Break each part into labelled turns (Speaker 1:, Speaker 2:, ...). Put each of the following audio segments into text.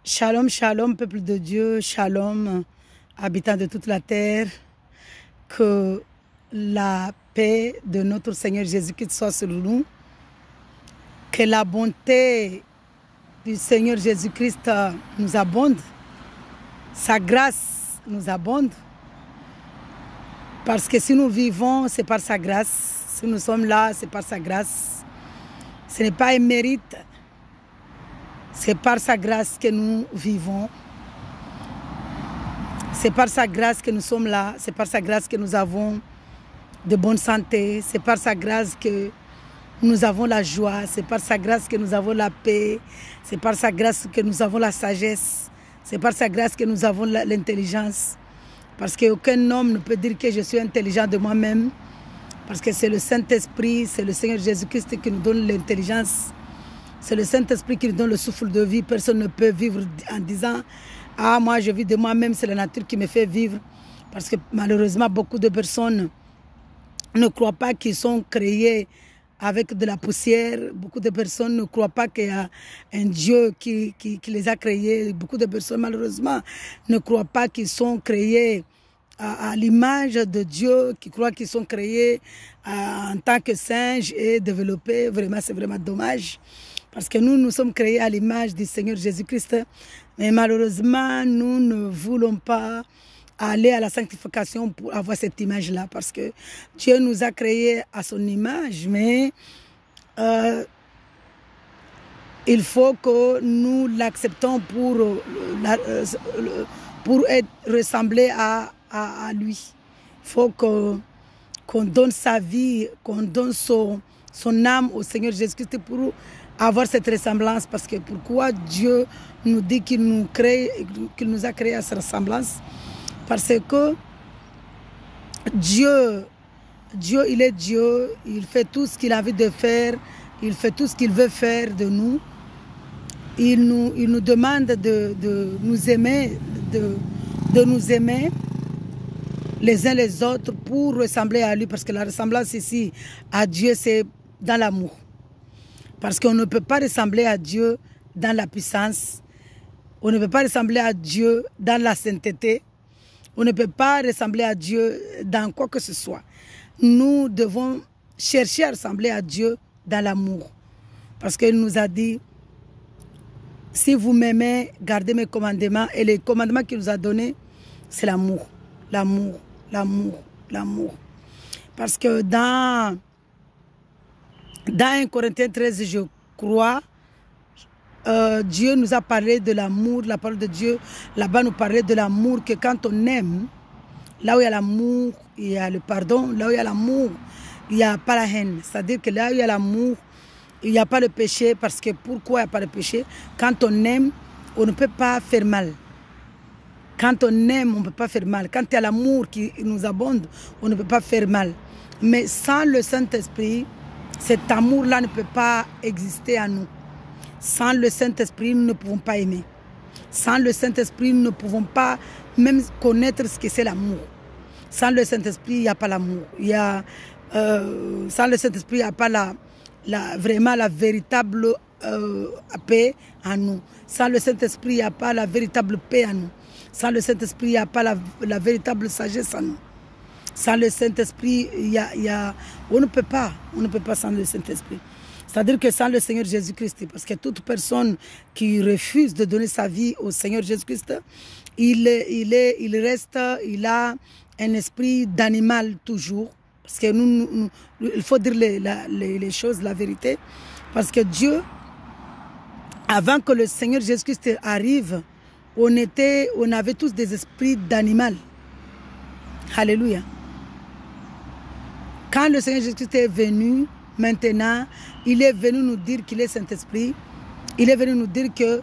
Speaker 1: Shalom, shalom, peuple de Dieu, shalom, habitants de toute la terre, que la paix de notre Seigneur Jésus-Christ soit sur nous, que la bonté du Seigneur Jésus-Christ nous abonde, sa grâce nous abonde, parce que si nous vivons, c'est par sa grâce, si nous sommes là, c'est par sa grâce, ce n'est pas un mérite. C'est par sa grâce que nous vivons. C'est par sa grâce que nous sommes là. C'est par sa grâce que nous avons de bonne santé. C'est par sa grâce que nous avons la joie. C'est par sa grâce que nous avons la paix. C'est par sa grâce que nous avons la sagesse. C'est par sa grâce que nous avons l'intelligence. Parce qu'aucun homme ne peut dire que je suis intelligent de moi-même. Parce que c'est le Saint-Esprit, c'est le Seigneur Jésus-Christ qui nous donne l'intelligence. C'est le Saint-Esprit qui nous donne le souffle de vie. Personne ne peut vivre en disant « Ah, moi je vis de moi-même, c'est la nature qui me fait vivre. » Parce que malheureusement, beaucoup de personnes ne croient pas qu'ils sont créés avec de la poussière. Beaucoup de personnes ne croient pas qu'il y a un Dieu qui les a créés. Beaucoup de personnes, malheureusement, ne croient pas qu'ils sont créés à l'image de Dieu, qui croient qu'ils sont créés en tant que singes et développés. Vraiment, c'est vraiment dommage. Parce que nous sommes créés à l'image du Seigneur Jésus-Christ. Mais malheureusement, nous ne voulons pas aller à la sanctification pour avoir cette image-là. Parce que Dieu nous a créés à son image. Mais il faut que nous l'acceptons pour ressembler à lui. Il faut qu'on donne sa vie, qu'on donne son âme au Seigneur Jésus-Christ pour avoir cette ressemblance. Parce que pourquoi Dieu nous dit qu'il nous a créé à sa ressemblance? Parce que Dieu, il est Dieu, il fait tout ce qu'il a envie de faire, il fait tout ce qu'il veut faire de nous. Il nous demande de nous aimer, de nous aimer les uns les autres pour ressembler à lui. Parce que la ressemblance ici à Dieu, c'est dans l'amour. Parce qu'on ne peut pas ressembler à Dieu dans la puissance. On ne peut pas ressembler à Dieu dans la sainteté. On ne peut pas ressembler à Dieu dans quoi que ce soit. Nous devons chercher à ressembler à Dieu dans l'amour. Parce qu'il nous a dit, si vous m'aimez, gardez mes commandements. Et les commandements qu'il nous a donnés, c'est l'amour. L'amour, l'amour, l'amour. Parce que dans 1 Corinthiens 13, je crois, Dieu nous a parlé de l'amour, la parole de Dieu, là-bas nous parlait de l'amour, que quand on aime, là où il y a l'amour, il y a le pardon, là où il y a l'amour, il n'y a pas la haine. C'est-à-dire que là où il y a l'amour, il n'y a pas le péché, parce que pourquoi il n'y a pas de péché? Quand on aime, on ne peut pas faire mal. Quand on aime, on ne peut pas faire mal. Quand il y a l'amour qui nous abonde, on ne peut pas faire mal. Mais sans le Saint-Esprit, cet amour-là ne peut pas exister en nous. Sans le Saint-Esprit, nous ne pouvons pas aimer. Sans le Saint-Esprit, nous ne pouvons pas même connaître ce que c'est l'amour. Sans le Saint-Esprit, il n'y a pas l'amour. Sans le Saint-Esprit, il n'y a pas vraiment la véritable paix en nous. Sans le Saint-Esprit, il n'y a pas la véritable paix en nous. Sans le Saint-Esprit, il n'y a pas la véritable sagesse en nous. Sans le Saint-Esprit, on ne peut pas sans le Saint-Esprit. C'est-à-dire que sans le Seigneur Jésus-Christ, parce que toute personne qui refuse de donner sa vie au Seigneur Jésus-Christ, il a un esprit d'animal toujours. Parce que il faut dire les choses, la vérité. Parce que Dieu, avant que le Seigneur Jésus-Christ arrive, on avait tous des esprits d'animal. Alléluia. Quand le Seigneur Jésus-Christ est venu, maintenant, il est venu nous dire qu'il est Saint-Esprit. Il est venu nous dire que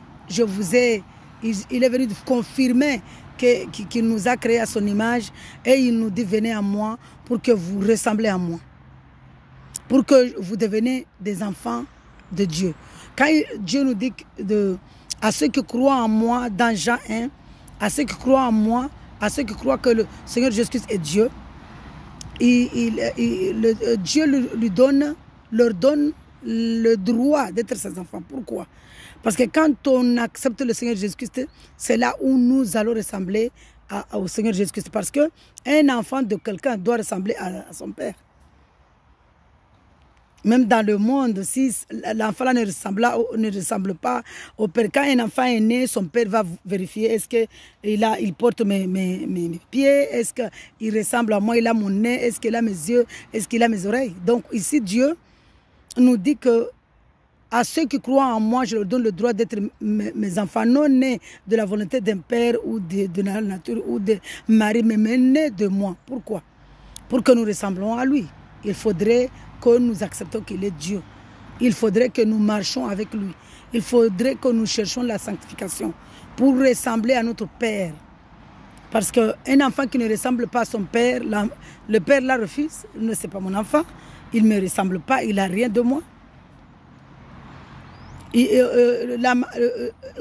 Speaker 1: il est venu confirmer qu'il nous a créés à son image. Et il nous dit, venez à moi pour que vous ressemblez à moi. Pour que vous deveniez des enfants de Dieu. Quand Dieu nous dit à ceux qui croient en moi, dans Jean 1, à ceux qui croient en moi, à ceux qui croient que le Seigneur Jésus-Christ est Dieu, Dieu leur donne le droit d'être ses enfants. Pourquoi? Parce que quand on accepte le Seigneur Jésus-Christ, c'est là où nous allons ressembler au Seigneur Jésus-Christ. Parce qu'un enfant de quelqu'un doit ressembler à son père. Même dans le monde, si l'enfant ne ressemble pas au père, quand un enfant est né, son père va vérifier est-ce qu'il porte mes pieds, est-ce qu'il ressemble à moi, il a mon nez, est-ce qu'il a mes yeux, est-ce qu'il a mes oreilles. Donc ici, Dieu nous dit que à ceux qui croient en moi, je leur donne le droit d'être mes enfants, non nés de la volonté d'un père ou de la nature ou de mari, mais nés de moi. Pourquoi? Pour que nous ressemblons à lui. Il faudrait que nous acceptons qu'il est Dieu. Il faudrait que nous marchions avec lui. Il faudrait que nous cherchions la sanctification pour ressembler à notre Père. Parce qu'un enfant qui ne ressemble pas à son Père, le Père la refuse. Ne, c'est pas mon enfant. Il ne me ressemble pas. Il n'a rien de moi.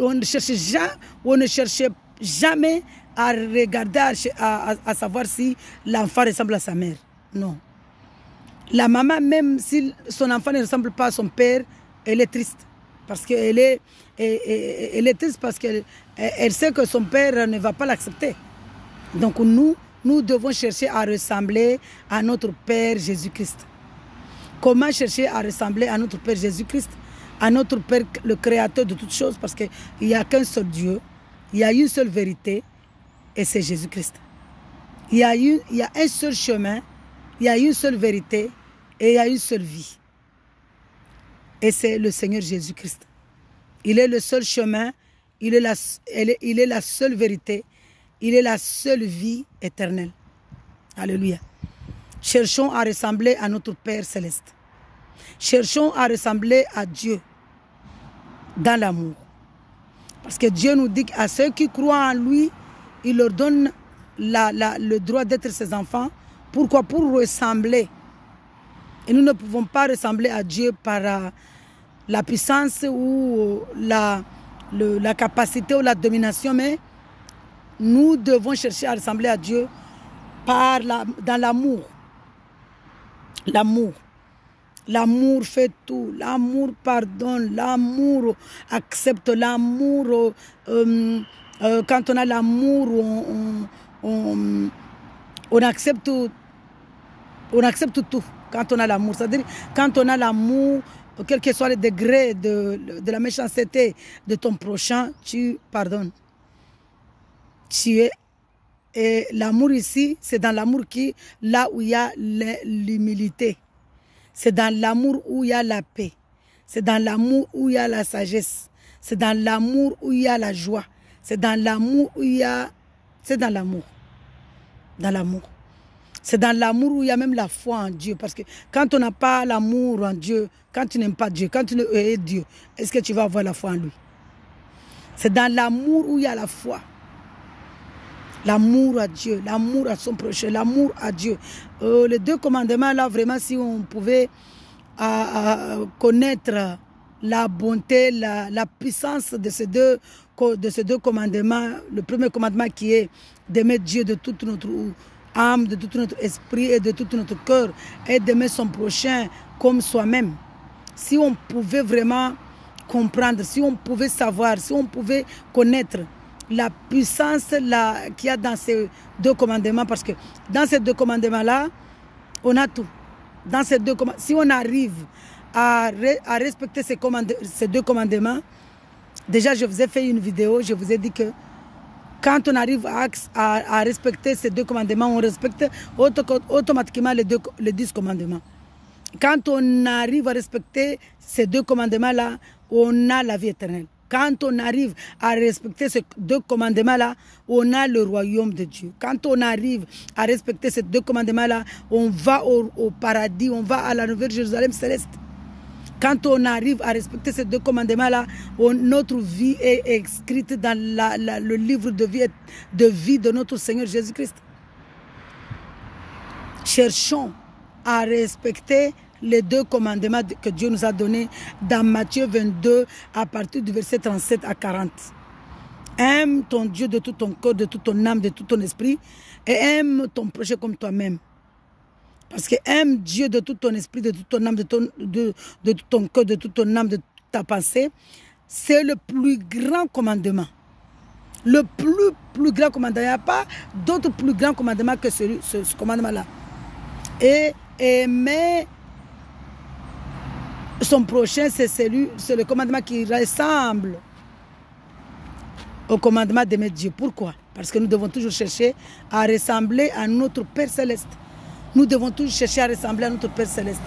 Speaker 1: On ne cherchait jamais à regarder, à savoir si l'enfant ressemble à sa mère. Non. La maman, même si son enfant ne ressemble pas à son père, elle est triste. Parce qu'elle est triste parce qu'elle sait que son père ne va pas l'accepter. Donc nous devons chercher à ressembler à notre Père Jésus-Christ. Comment chercher à ressembler à notre Père Jésus-Christ? À notre Père, le Créateur de toutes choses, parce qu'il n'y a qu'un seul Dieu, il y a une seule vérité, et c'est Jésus-Christ. Il y a un seul chemin, il y a une seule vérité, et il y a une seule vie. Et c'est le Seigneur Jésus-Christ. Il est le seul chemin, il est la seule vérité, il est la seule vie éternelle. Alléluia. Cherchons à ressembler à notre Père céleste. Cherchons à ressembler à Dieu dans l'amour. Parce que Dieu nous dit qu'à ceux qui croient en lui, il leur donne le droit d'être ses enfants. Pourquoi? Pour ressembler. Et nous ne pouvons pas ressembler à Dieu par la puissance ou la capacité ou la domination, mais nous devons chercher à ressembler à Dieu dans l'amour. L'amour. L'amour fait tout. L'amour pardonne. L'amour accepte. L'amour, quand on a l'amour, on accepte tout. Quand on a l'amour. C'est-à-dire, quand on a l'amour, quel que soit le degré de la méchanceté de ton prochain, tu pardonnes. Et l'amour ici, c'est dans l'amour là où il y a l'humilité. C'est dans l'amour où il y a la paix. C'est dans l'amour où il y a la sagesse. C'est dans l'amour où il y a la joie. C'est dans l'amour où il y a... C'est dans l'amour. Dans l'amour. C'est dans l'amour où il y a même la foi en Dieu. Parce que quand on n'a pas l'amour en Dieu, quand tu n'aimes pas Dieu, quand tu ne hais Dieu, est-ce que tu vas avoir la foi en lui? C'est dans l'amour où il y a la foi. L'amour à Dieu, l'amour à son prochain, l'amour à Dieu. Les deux commandements, là, vraiment, si on pouvait connaître la bonté, la puissance de ces deux commandements, le premier commandement qui est d'aimer Dieu de toute notre âme, de tout notre esprit et de tout notre cœur, et d'aimer son prochain comme soi-même. Si on pouvait vraiment comprendre, si on pouvait savoir, si on pouvait connaître la puissance qu'il y a dans ces deux commandements, parce que dans ces deux commandements-là, on a tout. Dans ces deux commandements, si on arrive à respecter ces deux commandements, déjà je vous ai fait une vidéo, je vous ai dit que quand on arrive à respecter ces deux commandements, on respecte automatiquement les 10 commandements. Quand on arrive à respecter ces deux commandements-là, on a la vie éternelle. Quand on arrive à respecter ces deux commandements-là, on a le royaume de Dieu. Quand on arrive à respecter ces deux commandements-là, on va au paradis, on va à la nouvelle Jérusalem céleste. Quand on arrive à respecter ces deux commandements-là, notre vie est écrite dans le livre de vie de notre Seigneur Jésus-Christ. Cherchons à respecter les deux commandements que Dieu nous a donnés dans Matthieu 22 à partir du verset 37 à 40. Aime ton Dieu de tout ton cœur, de toute ton âme, de tout ton esprit et aime ton prochain comme toi-même. Parce que aime Dieu de tout ton esprit, de toute ton âme, de tout ton cœur, de toute ton âme, de toute ta pensée. c'est le plus grand commandement. Le plus grand commandement. Il n'y a pas d'autre plus grand commandement que ce commandement-là. Et aimer son prochain, c'est le commandement qui ressemble au commandement d'aimer Dieu. Pourquoi? Parce que nous devons toujours chercher à ressembler à notre Père Céleste. Nous devons toujours chercher à ressembler à notre Père Céleste.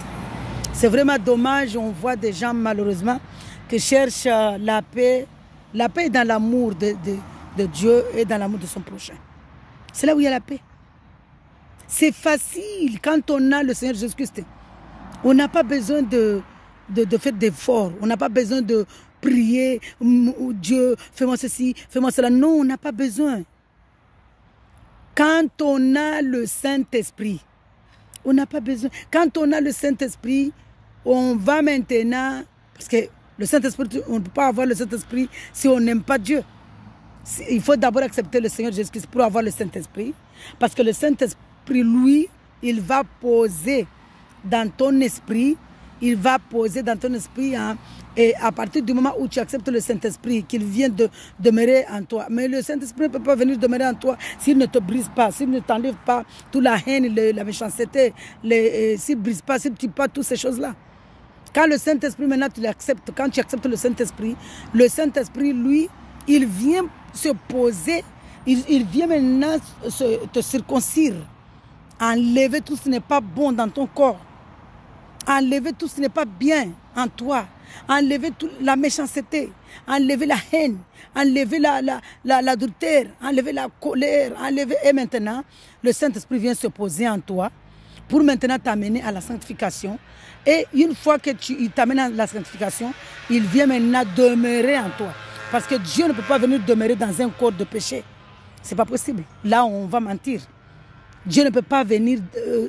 Speaker 1: C'est vraiment dommage, on voit des gens malheureusement qui cherchent la paix. La paix est dans l'amour de Dieu et dans l'amour de son prochain. C'est là où il y a la paix. C'est facile quand on a le Seigneur Jésus-Christ. On n'a pas besoin de faire d'efforts. On n'a pas besoin de prier. Dieu, fais-moi ceci, fais-moi cela. Non, on n'a pas besoin. Quand on a le Saint-Esprit, on n'a pas besoin. Quand on a le Saint-Esprit, on va maintenant... Parce que le Saint-Esprit, on ne peut pas avoir le Saint-Esprit si on n'aime pas Dieu. Il faut d'abord accepter le Seigneur Jésus-Christ pour avoir le Saint-Esprit. Parce que le Saint-Esprit, lui, il va poser dans ton esprit. Il va poser dans ton esprit. Hein, et à partir du moment où tu acceptes le Saint-Esprit, qu'il vient de demeurer en toi. Mais le Saint-Esprit ne peut pas venir demeurer en toi s'il ne te brise pas, s'il ne t'enlève pas toute la haine, la méchanceté, s'il ne brise pas, s'il ne tue pas toutes ces choses-là. Quand le Saint-Esprit, maintenant, tu l'acceptes, quand tu acceptes le Saint-Esprit, lui, il vient se poser, il vient maintenant te circoncire, enlever tout ce qui n'est pas bon dans ton corps, enlever tout ce qui n'est pas bien en toi, enlever toute la méchanceté, enlever la haine, enlever l'adultère, enlever la colère, et maintenant, le Saint-Esprit vient se poser en toi pour maintenant t'amener à la sanctification. Et une fois que il t'amène à la sanctification, il vient maintenant demeurer en toi. Parce que Dieu ne peut pas venir demeurer dans un corps de péché. Ce n'est pas possible. Là, on va mentir. Dieu ne peut pas venir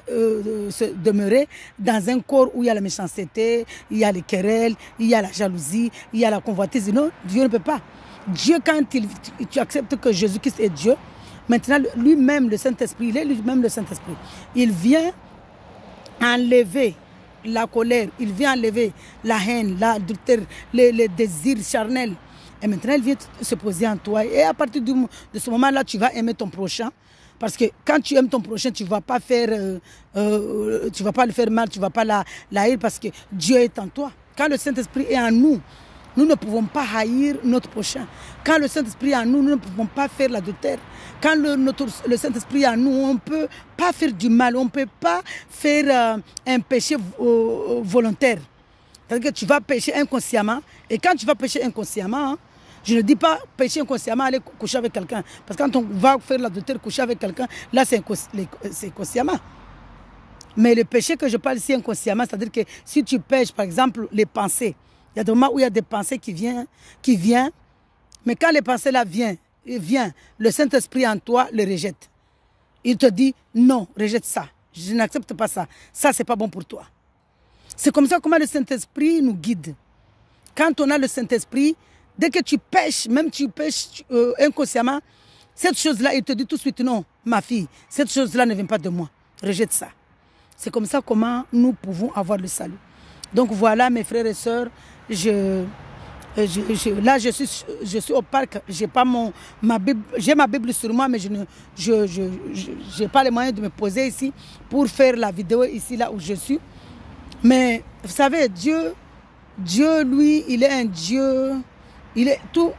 Speaker 1: se demeurer dans un corps où il y a la méchanceté, il y a les querelles, il y a la jalousie, il y a la convoitise. Non, Dieu ne peut pas. Dieu, quand tu acceptes que Jésus-Christ est Dieu, maintenant, lui-même, le Saint-Esprit, il est lui-même le Saint-Esprit. Il vient enlever la colère, il vient enlever la haine, l'adultère, les désirs charnels. Et maintenant, il vient se poser en toi. Et à partir de ce moment-là, tu vas aimer ton prochain. Parce que quand tu aimes ton prochain, tu ne vas pas tu vas pas le faire mal, tu ne vas pas la haïr parce que Dieu est en toi. Quand le Saint-Esprit est en nous, nous ne pouvons pas haïr notre prochain. Quand le Saint-Esprit est en nous, nous ne pouvons pas faire l'adultère. Quand le Saint-Esprit est en nous, on ne peut pas faire du mal, on ne peut pas faire un péché volontaire. C'est-à-dire que tu vas pécher inconsciemment. Et quand tu vas pécher inconsciemment, hein, je ne dis pas pécher inconsciemment, aller coucher avec quelqu'un. Parce que quand on va faire l'adultère, coucher avec quelqu'un, là c'est inconsciemment. Mais le péché que je parle ici inconsciemment, c'est-à-dire que si tu pêches, par exemple, les pensées, il y a des moments où il y a des pensées qui viennent, mais quand les pensées là viennent, le Saint-Esprit en toi le rejette. Il te dit, non, rejette ça. Je n'accepte pas ça. Ça, ce n'est pas bon pour toi. C'est comme ça comment le Saint-Esprit nous guide. Quand on a le Saint-Esprit, dès que tu pêches, même tu pêches inconsciemment, cette chose-là, il te dit tout de suite, non, ma fille, cette chose-là ne vient pas de moi. Rejette ça. C'est comme ça comment nous pouvons avoir le salut. Donc voilà, mes frères et sœurs, là, je suis au parc, j'ai pas ma Bible, j'ai ma Bible sur moi, mais je n'ai pas les moyens de me poser ici pour faire la vidéo ici, là où je suis. Mais vous savez, Dieu, lui, il est un Dieu, il est tout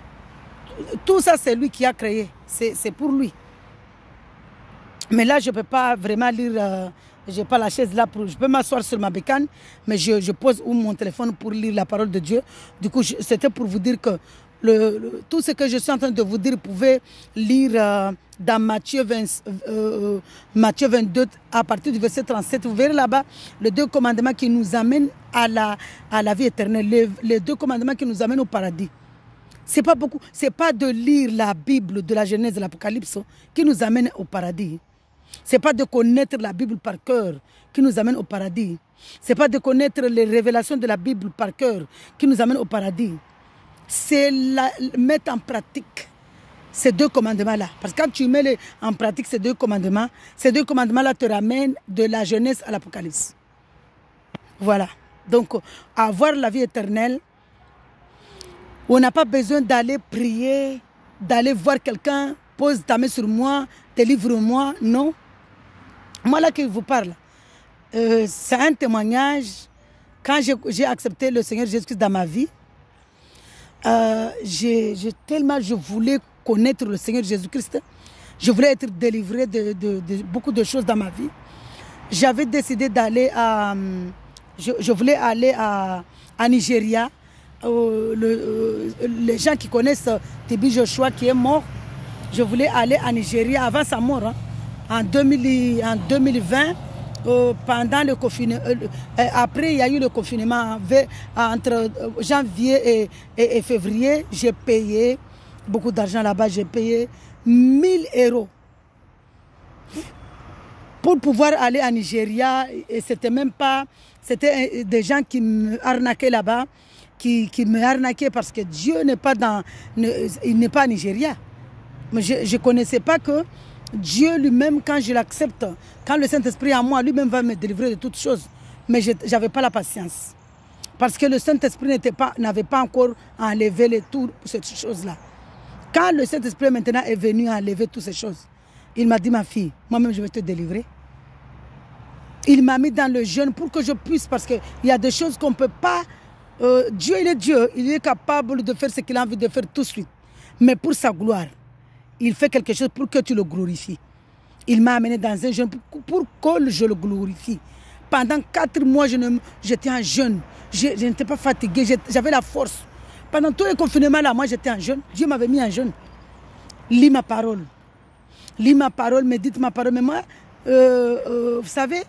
Speaker 1: ça, c'est lui qui a créé, c'est pour lui. Mais là, je ne peux pas vraiment lire, je n'ai pas la chaise là, je peux m'asseoir sur ma bécane, mais je pose mon téléphone pour lire la parole de Dieu. Du coup, c'était pour vous dire que tout ce que je suis en train de vous dire, vous pouvez lire dans Matthieu 22, à partir du verset 37. Vous verrez là-bas les deux commandements qui nous amènent à la vie éternelle, les deux commandements qui nous amènent au paradis. Ce n'est pas beaucoup, c'est pas de lire la Bible de la Genèse de l'Apocalypse qui nous amène au paradis. Ce n'est pas de connaître la Bible par cœur qui nous amène au paradis. Ce n'est pas de connaître les révélations de la Bible par cœur qui nous amène au paradis. C'est mettre en pratique ces deux commandements-là. Parce que quand tu mets en pratique ces deux commandements-là te ramènent de la Genèse à l'Apocalypse. Voilà. Donc, avoir la vie éternelle, On n'a pas besoin d'aller prier, d'aller voir quelqu'un, pose ta main sur moi, délivre-moi. Non. Moi là que je vous parle, c'est un témoignage. Quand j'ai accepté le Seigneur Jésus-Christ dans ma vie, je voulais connaître le Seigneur Jésus-Christ. Je voulais être délivré de beaucoup de choses dans ma vie. J'avais décidé d'aller à... Je voulais aller à Nigeria. Les gens qui connaissent Tibi Joshua qui est mort, je voulais aller à Nigeria avant sa mort, hein, en 2020. Pendant le confinement, après il y a eu le confinement entre janvier et février, j'ai payé beaucoup d'argent là-bas, j'ai payé 1000 € pour pouvoir aller à Nigeria. Et c'était même pas, c'était des gens qui me arnaquaient là-bas, qui me arnaquaient parce que Dieu n'est pas il n'est pas à Nigeria. Mais je ne connaissais pas que Dieu lui-même, quand je l'accepte, quand le Saint-Esprit en moi, lui-même va me délivrer de toutes choses. Mais je n'avais pas la patience. Parce que le Saint-Esprit n'avait pas encore enlevé toutes ces choses-là. Quand le Saint-Esprit maintenant est venu enlever toutes ces choses, il m'a dit, ma fille, moi-même je vais te délivrer. Il m'a mis dans le jeûne pour que je puisse, parce qu'il y a des choses qu'on ne peut pas... Dieu, il est Dieu, il est capable de faire ce qu'il a envie de faire tout de suite. Mais pour sa gloire, il fait quelque chose pour que tu le glorifies. Il m'a amené dans un jeûne pour que je le glorifie. Pendant 4 mois, j'étais en jeûne. Je n'étais pas fatiguée, j'avais la force. Pendant tout le confinement, là, moi, j'étais en jeûne. Dieu m'avait mis en jeûne. Lis ma parole. Lis ma parole, médite ma parole. Mais moi, vous savez,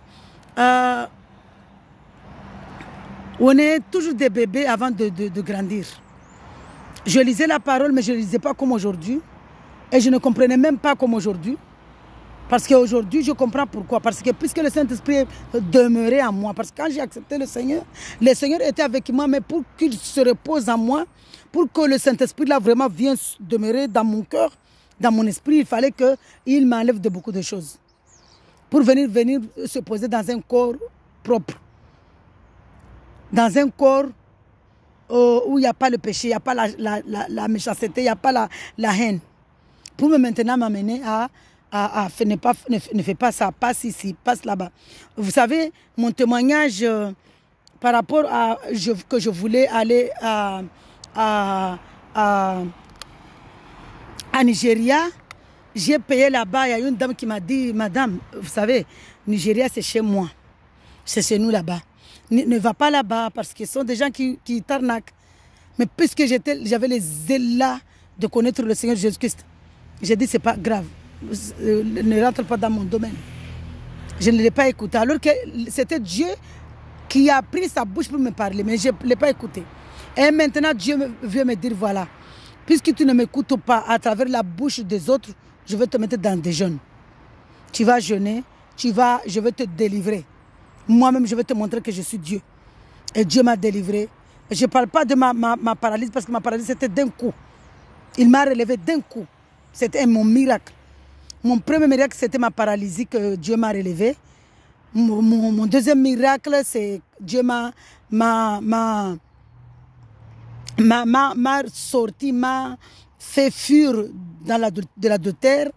Speaker 1: on est toujours des bébés avant de grandir. Je lisais la parole, mais je ne lisais pas comme aujourd'hui. Et je ne comprenais même pas comme aujourd'hui. Parce qu'aujourd'hui, je comprends pourquoi. Parce que puisque le Saint-Esprit demeurait en moi, parce que quand j'ai accepté le Seigneur était avec moi, mais pour qu'il se repose en moi, pour que le Saint-Esprit là vraiment vienne demeurer dans mon cœur, dans mon esprit, il fallait qu'il m'enlève de beaucoup de choses. Pour venir se poser dans un corps propre. Dans un corps où il n'y a pas le péché, il n'y a pas la méchanceté, il n'y a pas la haine. Pour me maintenant m'amener à ne fais pas ça, passe ici, passe là-bas. Vous savez, mon témoignage par rapport à que je voulais aller à Nigeria, j'ai payé là-bas. Il y a une dame qui m'a dit, madame, vous savez, Nigeria c'est chez moi, c'est chez nous là-bas. Ne va pas là-bas parce que ce sont des gens qui t'arnaquent. Mais puisque j'avais les ailes là de connaître le Seigneur Jésus-Christ, j'ai dit, c'est pas grave, ne rentre pas dans mon domaine. Je ne l'ai pas écouté. Alors que c'était Dieu qui a pris sa bouche pour me parler, mais je ne l'ai pas écouté. Et maintenant, Dieu veut me dire, voilà, puisque tu ne m'écoutes pas à travers la bouche des autres, je vais te mettre dans des jeûnes. Tu vas jeûner, je vais te délivrer. Moi-même, je vais te montrer que je suis Dieu. Et Dieu m'a délivré. Je ne parle pas de ma paralysie, parce que ma paralysie, c'était d'un coup. Il m'a relevé d'un coup. C'était mon miracle. Mon premier miracle, c'était ma paralysie que Dieu m'a relevé. Mon deuxième miracle, c'est Dieu m'a sorti, m'a fait fuir de l'adultère.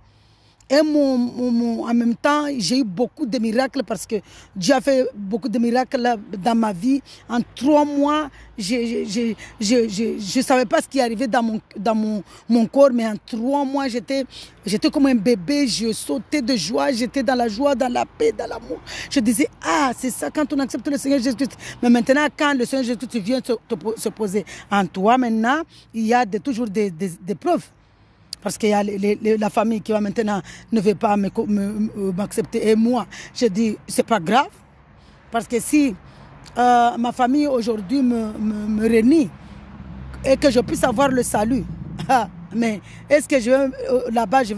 Speaker 1: Et en même temps, j'ai eu beaucoup de miracles parce que Dieu a fait beaucoup de miracles dans ma vie. En 3 mois, je ne savais pas ce qui arrivait dans mon corps, mais en 3 mois, j'étais comme un bébé, je sautais de joie, j'étais dans la joie, dans la paix, dans l'amour. Je disais, ah, c'est ça quand on accepte le Seigneur Jésus-Christ. Mais maintenant, quand le Seigneur Jésus-Christ vient se poser en toi, maintenant, il y a toujours des preuves. Parce qu'il y a la famille qui va maintenant ne veut pas m'accepter. Et moi, je dis, c'est pas grave. Parce que si ma famille aujourd'hui me renie et que je puisse avoir le salut, mais est-ce que là-bas, je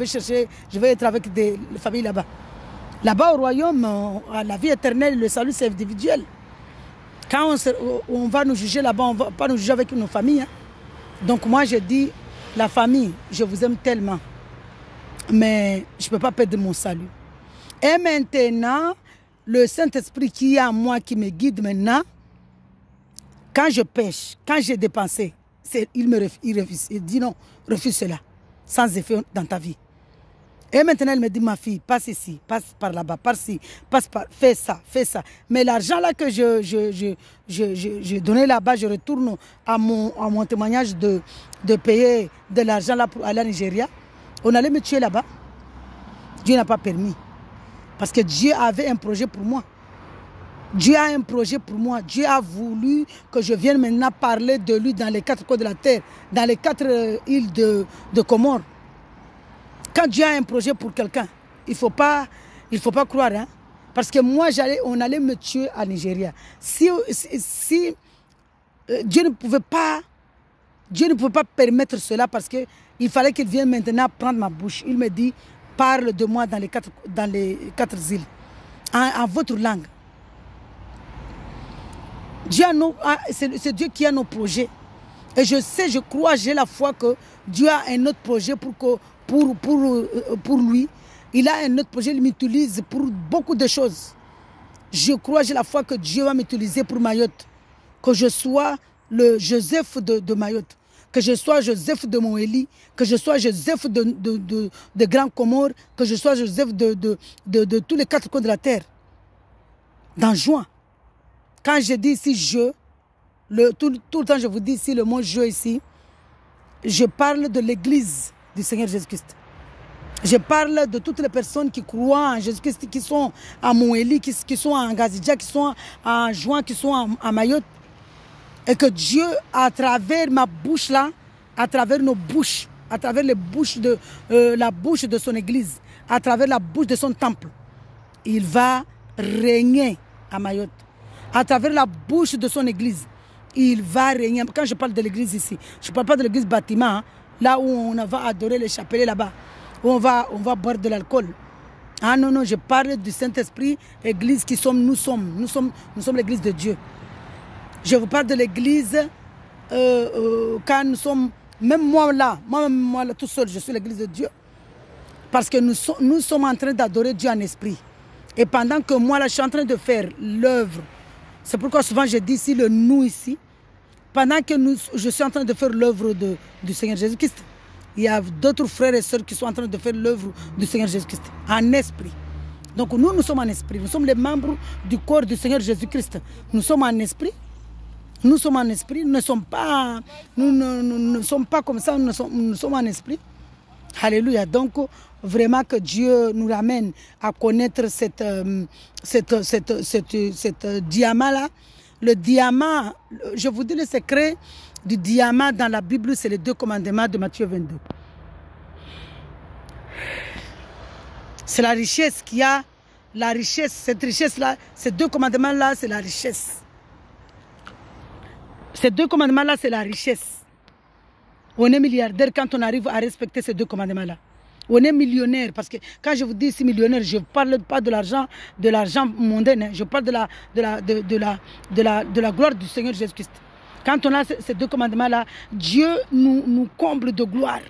Speaker 1: vais être avec des familles là-bas? Là-bas au royaume, à la vie éternelle, le salut c'est individuel. Quand on va nous juger là-bas, on ne va pas nous juger avec nos familles. Hein. Donc moi, je dis, la famille, je vous aime tellement, mais je ne peux pas perdre mon salut. Et maintenant, le Saint-Esprit qui est en moi, qui me guide maintenant, quand je pêche, quand j'ai dépensé, il refuse. Il dit non, refuse cela. Sans effet dans ta vie. Et maintenant, elle me dit, ma fille, passe ici, passe par là-bas, par-ci, passe par... Fais ça, fais ça. Mais l'argent là que je donnais là-bas, je retourne à mon témoignage de payer de l'argent là pour aller à Nigeria. On allait me tuer là-bas. Dieu n'a pas permis. Parce que Dieu avait un projet pour moi. Dieu a un projet pour moi. Dieu a voulu que je vienne maintenant parler de lui dans les 4 coins de la terre, dans les 4 îles de Comores. Quand Dieu a un projet pour quelqu'un, il faut pas croire. Hein? Parce que moi, on allait me tuer à Nigeria. Si Dieu ne pouvait pas permettre cela parce qu'il fallait qu'il vienne maintenant prendre ma bouche. Il me dit, parle de moi dans les 4 îles, en votre langue. C'est Dieu qui a nos projets. Et je sais, je crois, j'ai la foi que Dieu a un autre projet pour lui. Il a un autre projet, il m'utilise pour beaucoup de choses. Je crois, j'ai la foi que Dieu va m'utiliser pour Mayotte. Que je sois le Joseph de Mayotte. Que je sois Joseph de Moélie. Que je sois Joseph de Grand Comore. Que je sois Joseph de tous les 4 coins de la terre. Dans juin. Quand je dis ici tout le temps je vous dis ici le mot je ici, je parle de l'église du Seigneur Jésus-Christ. Je parle de toutes les personnes qui croient en Jésus-Christ, qui sont à Moélie, qui sont en Gazidja, qui sont en Juin, qui sont à Mayotte. Et que Dieu, à travers ma bouche là, à travers nos bouches, à travers les bouches la bouche de son église, à travers la bouche de son temple, il va régner à Mayotte. À travers la bouche de son église, il va régner. Quand je parle de l'église ici, je ne parle pas de l'église bâtiment, hein, là où on va adorer les chapelets là-bas, où on va boire de l'alcool. Ah non, non, je parle du Saint-Esprit, église qui sommes, nous sommes l'église de Dieu. Je vous parle de l'église quand nous sommes, même moi là, tout seul, je suis l'église de Dieu. Parce que nous sommes en train d'adorer Dieu en esprit. Et pendant que moi là, je suis en train de faire l'œuvre. C'est pourquoi souvent je dis ici le nous ici. Pendant que je suis en train de faire l'œuvre du Seigneur Jésus-Christ, il y a d'autres frères et sœurs qui sont en train de faire l'œuvre du Seigneur Jésus-Christ en esprit. Donc nous sommes en esprit. Nous sommes les membres du corps du Seigneur Jésus-Christ. Nous sommes en esprit. Nous sommes en esprit. Nous ne sommes pas comme ça. Nous sommes en esprit. Alléluia. Donc, vraiment que Dieu nous ramène à connaître cette diamant-là. Le diamant, je vous dis le secret du diamant dans la Bible, c'est les 2 commandements de Matthieu 22. C'est la richesse qu'il y a. La richesse, cette richesse-là, ces 2 commandements-là, c'est la richesse. Ces 2 commandements-là, c'est la richesse. On est milliardaire quand on arrive à respecter ces 2 commandements-là. On est millionnaire parce que quand je vous dis ici millionnaire, je ne parle pas de l'argent mondain. Hein. Je parle de la gloire du Seigneur Jésus-Christ. Quand on a ces 2 commandements-là, Dieu nous comble de gloire.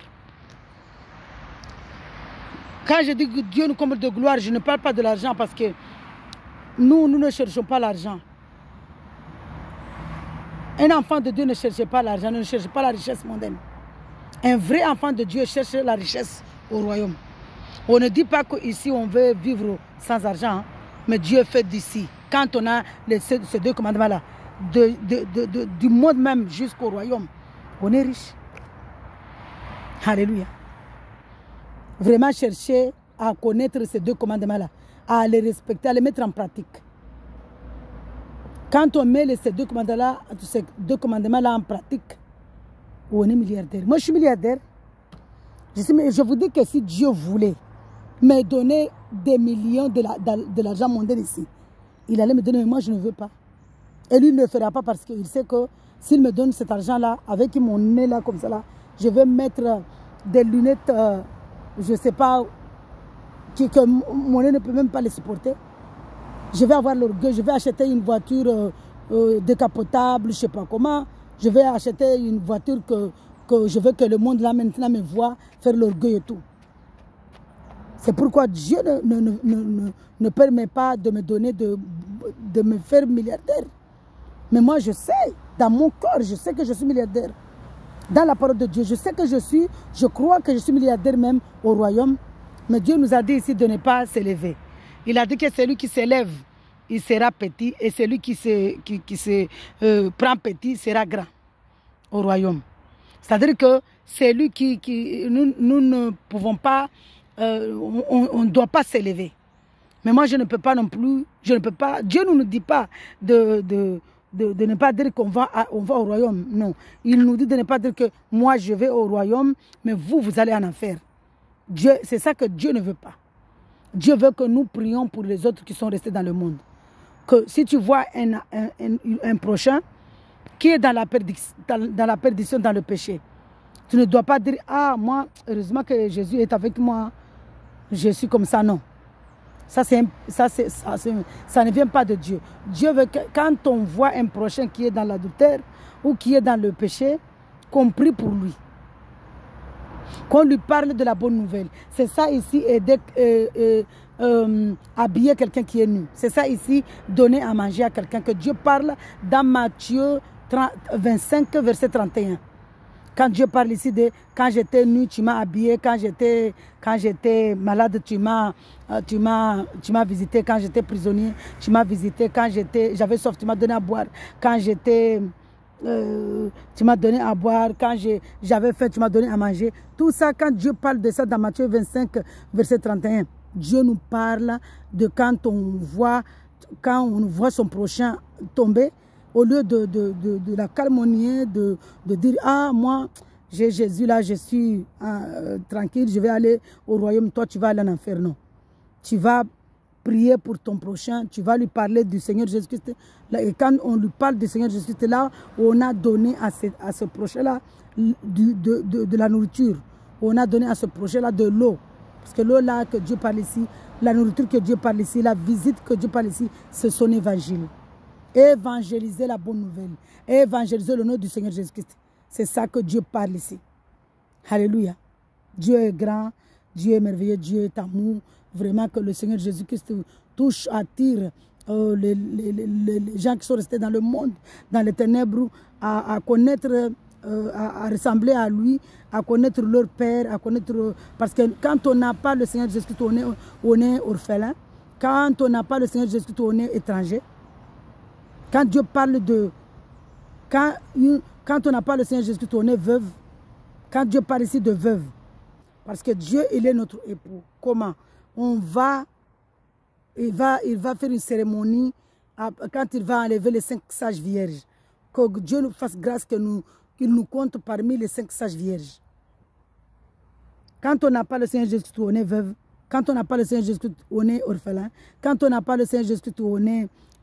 Speaker 1: Quand je dis que Dieu nous comble de gloire, je ne parle pas de l'argent parce que nous ne cherchons pas l'argent. Un enfant de Dieu ne cherche pas l'argent, ne cherche pas la richesse mondaine. Un vrai enfant de Dieu cherche la richesse au royaume. On ne dit pas qu'ici on veut vivre sans argent, hein, mais Dieu fait d'ici. Quand on a ces 2 commandements-là, du monde même jusqu'au royaume, on est riche. Alléluia. Vraiment chercher à connaître ces 2 commandements-là, à les respecter, à les mettre en pratique. Quand on met ces 2 commandements-là en pratique, on est milliardaire. Moi, je suis milliardaire. Je vous dis que si Dieu voulait me donner des millions de l'argent mondain ici, il allait me donner, mais moi, je ne veux pas. Et lui, il ne le fera pas parce qu'il sait que s'il me donne cet argent-là, avec mon nez là, comme ça, là, je vais mettre des lunettes, je ne sais pas, que mon nez ne peut même pas les supporter. Je vais avoir l'orgueil, je vais acheter une voiture décapotable, je ne sais pas comment. Je vais acheter une voiture que je veux que le monde là maintenant me voit faire l'orgueil et tout. C'est pourquoi Dieu ne permet pas de me donner, de me faire milliardaire. Mais moi je sais, dans mon cœur, je sais que je suis milliardaire. Dans la parole de Dieu, je sais que je crois que je suis milliardaire même au royaume. Mais Dieu nous a dit ici de ne pas s'élever. Il a dit que celui qui s'élève, il sera petit. Et celui qui se prend petit sera grand au royaume. C'est-à-dire que celui nous ne pouvons pas, on ne doit pas s'élever. Mais moi, je ne peux pas non plus, je ne peux pas, Dieu ne nous dit pas de ne pas dire qu'on va au royaume. Non, il nous dit de ne pas dire que moi, je vais au royaume, mais vous allez en enfer. C'est ça que Dieu ne veut pas. Dieu veut que nous prions pour les autres qui sont restés dans le monde. Que si tu vois un prochain qui est dans la perdition, dans le péché, tu ne dois pas dire, ah, moi, heureusement que Jésus est avec moi, je suis comme ça, non. Ça ne vient pas de Dieu. Dieu veut que quand on voit un prochain qui est dans l'adultère ou qui est dans le péché, qu'on prie pour lui. Qu'on lui parle de la bonne nouvelle. C'est ça ici, habiller quelqu'un qui est nu. C'est ça ici, donner à manger à quelqu'un. Que Dieu parle dans Matthieu 25, verset 31. Quand Dieu parle ici de quand j'étais nu, tu m'as habillé. Quand j'étais malade, tu m'as visité. Quand j'étais prisonnier, tu m'as visité. Quand j'avais soif, tu m'as donné à boire. Quand tu m'as donné à boire. Quand j'avais faim, tu m'as donné à manger. Tout ça, quand Dieu parle de ça dans Matthieu 25, verset 31, Dieu nous parle de quand on voit son prochain tomber. Au lieu de la calmonier, de dire, ah, moi, j'ai Jésus là, je suis tranquille, je vais aller au royaume, toi, tu vas aller en enfer. Non. Tu vas prier pour ton prochain, tu vas lui parler du Seigneur Jésus-Christ. Et quand on lui parle du Seigneur Jésus-Christ, là, on a donné à ce prochain-là de la nourriture. On a donné à ce prochain-là de l'eau. Parce que l'eau là que Dieu parle ici, la nourriture que Dieu parle ici, la visite que Dieu parle ici, c'est son évangile. Évangéliser la bonne nouvelle. Évangéliser le nom du Seigneur Jésus-Christ. C'est ça que Dieu parle ici. Alléluia. Dieu est grand, Dieu est merveilleux, Dieu est amour. Vraiment que le Seigneur Jésus-Christ touche, attire les gens qui sont restés dans le monde, dans les ténèbres, à connaître, à ressembler à lui, à connaître leur Père, à connaître... Parce que quand on n'a pas le Seigneur Jésus-Christ, on est orphelin. Quand on n'a pas le Seigneur Jésus-Christ, on est étranger. Quand Dieu parle de... Quand on n'a pas le Seigneur Jésus-Christ, on est veuve. Quand Dieu parle ici de veuve, parce que Dieu, il est notre époux. Comment? Il va faire une cérémonie quand il va enlever les 5 sages vierges. Que Dieu nous fasse grâce qu'il nous compte parmi les 5 sages vierges. Quand on n'a pas le Seigneur Jésus-Christ, on est veuve. Quand on n'a pas le Seigneur Jésus-Christ, on est orphelin. Quand on n'a pas le Seigneur Jésus-Christ,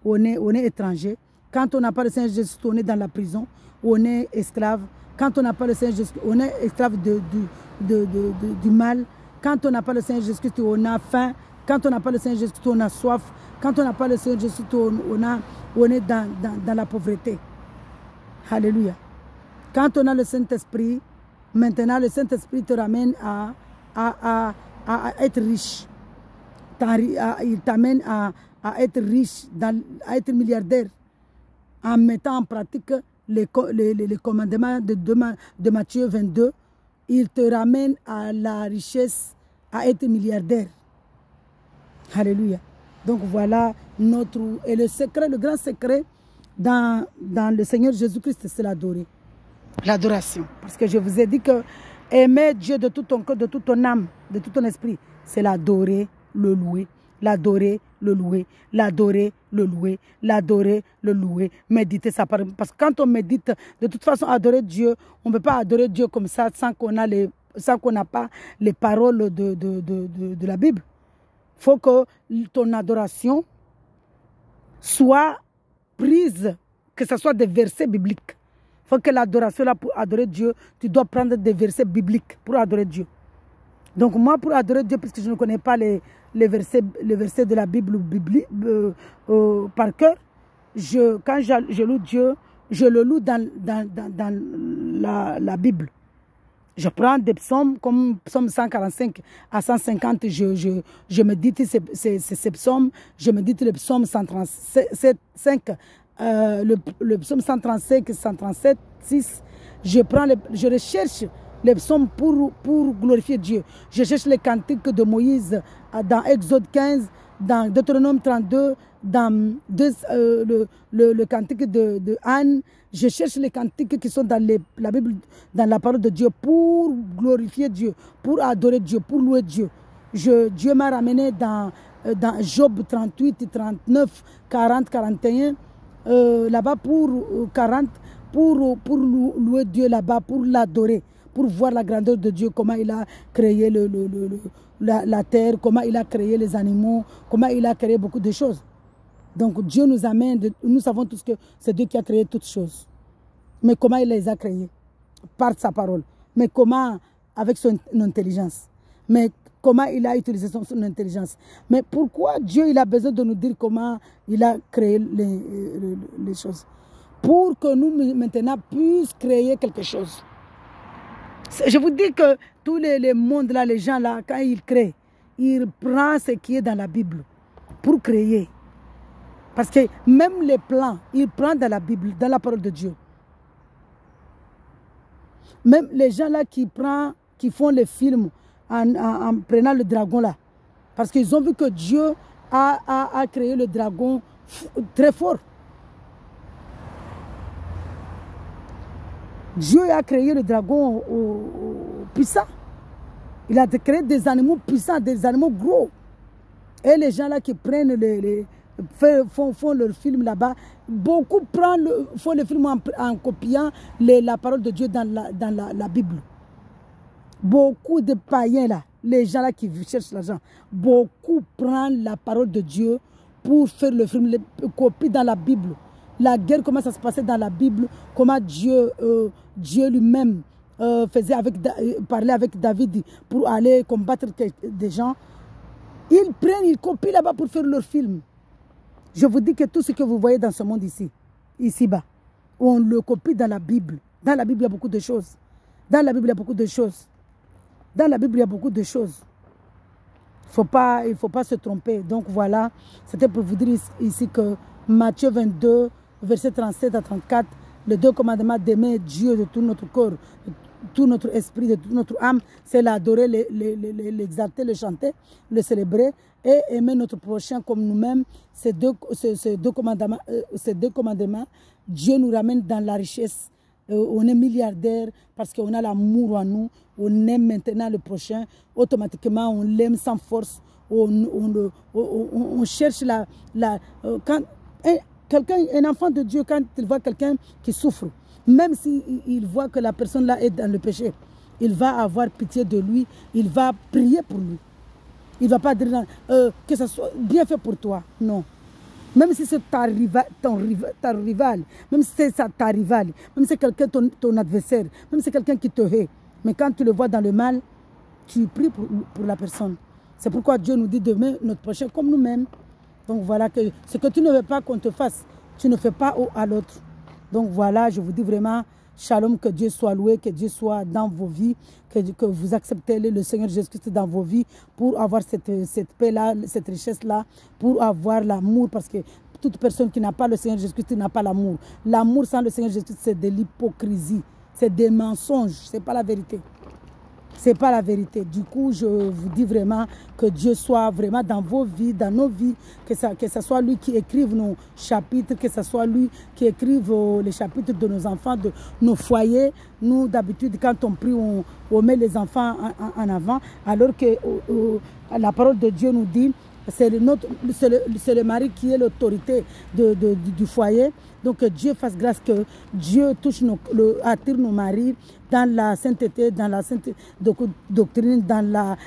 Speaker 1: on est étranger. Quand on n'a pas le Seigneur Jésus-Christ, on est dans la prison. On est esclave. Quand on n'a pas le Seigneur Jésus-Christ, on est esclave du mal. Quand on n'a pas le Seigneur Jésus-Christ, on a faim. Quand on n'a pas le Seigneur Jésus-Christ, on a soif. Quand on n'a pas le Seigneur Jésus-Christ, on est dans la pauvreté. Alléluia. Quand on a le Saint-Esprit, maintenant le Saint-Esprit te ramène à être riche. Il t'amène à être riche, à être milliardaire, en mettant en pratique les commandements de Matthieu 22. Il te ramène à la richesse, à être milliardaire. Alléluia. Donc voilà et le secret, le grand secret dans le Seigneur Jésus-Christ, c'est l'adorer. L'adoration. Parce que je vous ai dit que aimer Dieu de tout ton cœur, de toute ton âme, de tout ton esprit, c'est l'adorer, le louer. L'adorer, le louer, l'adorer, le louer, l'adorer, le louer, méditer sa parole. Parce que quand on médite, de toute façon, adorer Dieu, on ne peut pas adorer Dieu comme ça sans qu'on n'a pas les paroles de la Bible. Il faut que ton adoration soit prise, que ce soit des versets bibliques. Il faut que l'adoration, là, pour adorer Dieu, tu dois prendre des versets bibliques pour adorer Dieu. Donc moi, pour adorer Dieu, puisque je ne connais pas les versets de la Bible par cœur, quand je loue Dieu, je le loue dans la Bible. Je prends des psaumes comme psaume 145 à 150, je médite ces psaumes, je médite le psaume 135, le psaume 135, 137, 6, Je recherche les psaumes pour glorifier Dieu. Je cherche les cantiques de Moïse dans Exode 15, dans Deutéronome 32, dans le cantique de Anne. Je cherche les cantiques qui sont dans la Bible, dans la parole de Dieu, pour glorifier Dieu, pour adorer Dieu, pour louer Dieu. Dieu m'a ramené dans Job 38, 39, 40, 41, là-bas pour 40, pour louer Dieu là-bas, pour l'adorer, pour voir la grandeur de Dieu, comment il a créé la terre, comment il a créé les animaux, comment il a créé beaucoup de choses. Donc Dieu nous amène, nous savons tous que c'est Dieu qui a créé toutes choses. Mais comment il les a créées? Par sa parole. Mais comment? Avec son intelligence. Mais comment il a utilisé son intelligence? Mais pourquoi Dieu il a besoin de nous dire comment il a créé les choses? Pour que nous maintenant puissions créer quelque chose. Je vous dis que tous les mondes là, les gens là, quand ils créent, ils prennent ce qui est dans la Bible pour créer. Parce que même les plans, ils prennent dans la Bible, dans la parole de Dieu. Même les gens là qui font les films en prenant le dragon là. Parce qu'ils ont vu que Dieu a créé le dragon très fort. Dieu a créé le dragon puissant. Il a créé des animaux puissants, des animaux gros. Et les gens là qui prennent font leur film là-bas, beaucoup font le film en copiant la parole de Dieu dans la Bible. Beaucoup de païens là, les gens là qui cherchent l'argent, beaucoup prennent la parole de Dieu pour faire le film, copient dans la Bible. La guerre, comment ça se passait dans la Bible, comment Dieu lui-même parlait avec David pour aller combattre des gens. Ils prennent, ils copient là-bas pour faire leur film. Je vous dis que tout ce que vous voyez dans ce monde ici-bas, on le copie dans la Bible. Dans la Bible, il y a beaucoup de choses. Dans la Bible, il y a beaucoup de choses. Dans la Bible, il y a beaucoup de choses. Il ne faut pas se tromper. Donc voilà, c'était pour vous dire ici que Matthieu 22, verset 37 à 34, les deux commandements d'aimer Dieu de tout notre corps, de tout notre esprit, de toute notre âme, c'est l'adorer, l'exalter, le chanter, le célébrer et aimer notre prochain comme nous-mêmes. Ces deux commandements, Dieu nous ramène dans la richesse. On est milliardaire parce qu'on a l'amour en nous, on aime maintenant le prochain, automatiquement on l'aime sans force, on cherche quand un enfant de Dieu, quand il voit quelqu'un qui souffre, même s'il voit que la personne là est dans le péché, il va avoir pitié de lui, il va prier pour lui. Il ne va pas dire que ça soit bien fait pour toi, non. Même si c'est ta rivale, même si c'est ta rivale, même si c'est quelqu'un, ton adversaire, même si c'est quelqu'un qui te hait. Mais quand tu le vois dans le mal, tu pries pour la personne. C'est pourquoi Dieu nous dit d'aimer notre prochain comme nous-mêmes. Donc voilà, que ce que tu ne veux pas qu'on te fasse, tu ne fais pas à l'autre. Donc voilà, je vous dis vraiment, shalom, que Dieu soit loué, que Dieu soit dans vos vies, que vous acceptez le Seigneur Jésus-Christ dans vos vies pour avoir cette paix-là, cette richesse-là, pour avoir l'amour, parce que toute personne qui n'a pas le Seigneur Jésus-Christ n'a pas l'amour. L'amour sans le Seigneur Jésus-Christ, c'est de l'hypocrisie, c'est des mensonges, ce n'est pas la vérité. Ce n'est pas la vérité. Du coup, je vous dis vraiment que Dieu soit vraiment dans vos vies, dans nos vies, que ce soit lui qui écrive nos chapitres, que ce soit lui qui écrive les chapitres de nos enfants, de nos foyers. Nous, d'habitude, quand on prie, on met les enfants en avant, alors que la parole de Dieu nous dit, c'est le mari qui est l'autorité du foyer. Donc que Dieu fasse grâce, que Dieu attire nos maris dans la sainteté, dans la sainte doctrine, dans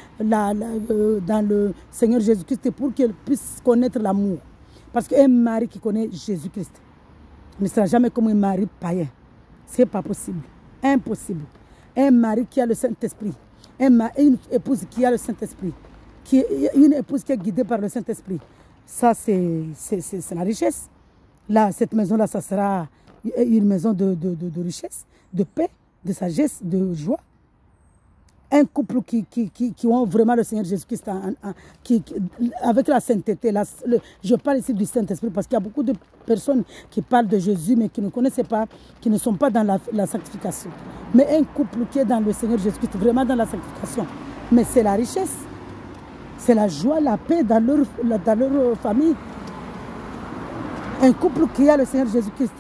Speaker 1: le Seigneur Jésus-Christ, pour qu'ils puissent connaître l'amour. Parce qu'un mari qui connaît Jésus-Christ ne sera jamais comme un mari païen. Ce n'est pas possible. Impossible. Un mari qui a le Saint-Esprit, une épouse qui a le Saint-Esprit, une épouse qui est guidée par le Saint-Esprit, ça c'est la richesse. Là, cette maison-là, ça sera une maison de richesse, de paix, de sagesse, de joie. Un couple qui ont vraiment le Seigneur Jésus-Christ avec la sainteté. Je parle ici du Saint-Esprit parce qu'il y a beaucoup de personnes qui parlent de Jésus mais qui ne connaissent pas, qui ne sont pas dans la sanctification. Mais un couple qui est dans le Seigneur Jésus-Christ, vraiment dans la sanctification, mais c'est la richesse, c'est la joie, la paix dans leur famille. Un couple qui a le Seigneur Jésus-Christ,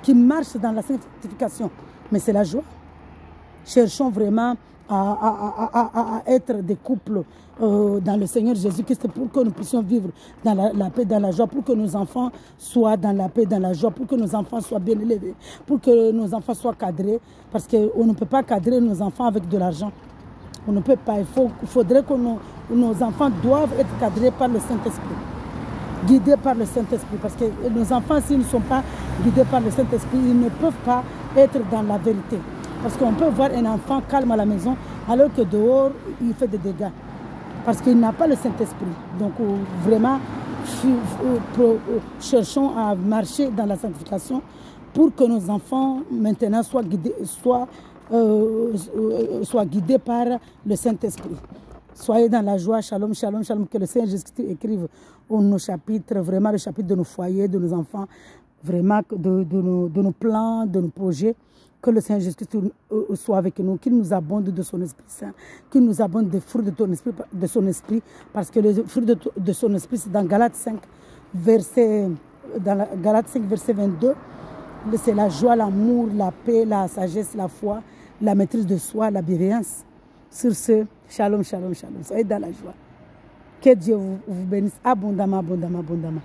Speaker 1: qui marche dans la sanctification, mais c'est la joie. Cherchons vraiment à être des couples dans le Seigneur Jésus-Christ pour que nous puissions vivre dans la paix, dans la joie, pour que nos enfants soient dans la paix, dans la joie, pour que nos enfants soient bien élevés, pour que nos enfants soient cadrés, parce qu'on ne peut pas cadrer nos enfants avec de l'argent. On ne peut pas. Il faudrait que nos enfants doivent être cadrés par le Saint-Esprit, guidés par le Saint-Esprit, parce que nos enfants, s'ils ne sont pas guidés par le Saint-Esprit, ils ne peuvent pas être dans la vérité. Parce qu'on peut voir un enfant calme à la maison, alors que dehors, il fait des dégâts. Parce qu'il n'a pas le Saint-Esprit. Donc, vraiment, cherchons à marcher dans la sanctification pour que nos enfants, maintenant, soient guidés par le Saint-Esprit. Soyez dans la joie, shalom, shalom, shalom, que le Seigneur Jésus-Christ écrive nos chapitres, vraiment le chapitre de nos foyers, de nos enfants, vraiment de nos plans, de nos projets. Que le Seigneur Jésus-Christ soit avec nous, qu'il nous abonde de son Esprit Saint, qu'il nous abonde des fruits de son Esprit, parce que le fruit de son Esprit, c'est dans Galates 5, verset 22, c'est la joie, l'amour, la paix, la sagesse, la foi, la maîtrise de soi, la bienveillance. Sur ce, shalom, shalom, shalom, soyez dans la joie. Que Dieu vous bénisse abondamment, abondamment, abondamment.